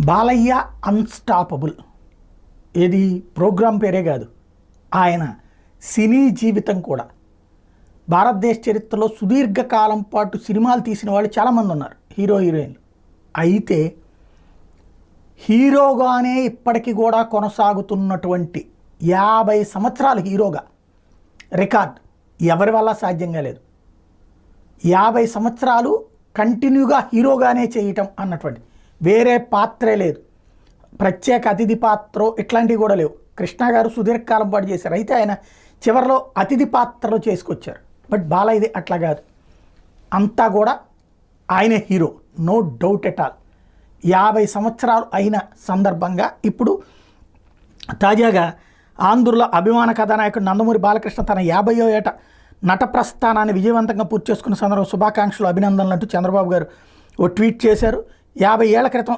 Balayya unstoppable ఏది programme పేరే కాదు, ఆయన సినీ జీవితం కూడా. భారతదేశ చరిత్రలో సుదీర్ఘకాలం పాటు సినిమాలు తీసిన వాళ్ళు చాలామంది ఉన్నారు, హీరో హీరోయిన్లు. అయితే హీరోగానే ఇప్పటికీ కూడా కొనసాగుతున్నటువంటి 50 సంవత్సరాలు హీరోగా రికార్డ్ ఎవరి వల్ల సాధ్యంగా లేదు. 50 సంవత్సరాలు కంటిన్యూగా హీరోగానే చేయటం అన్నటువంటి, వేరే పాత్రే లేదు, ప్రత్యేక అతిథి పాత్ర ఇట్లాంటివి కూడా లేవు. కృష్ణ గారు సుదీర్ఘకాలం పాటు చేశారు, అయితే ఆయన చివరిలో అతిథి పాత్రలో చేసుకొచ్చారు. బట్ బాలయ్యది అట్లా కాదు, అంతా కూడా ఆయనే hero, no doubt at all. 50 సంవత్సరాలు అయిన సందర్భంగా ఇప్పుడు తాజాగా ఆంధ్రుల అభిమాన కథానాయకుడు నందమూరి బాలకృష్ణ తన 50వ ఏట నట ప్రస్థానాన్ని విజయవంతంగా పూర్తి చేసుకున్న సందర్భంగా శుభాకాంక్షలు, అభినందనలు అంటూ చంద్రబాబు గారు ఓ ట్వీట్ చేశారు. 50 ఏళ్ల క్రితం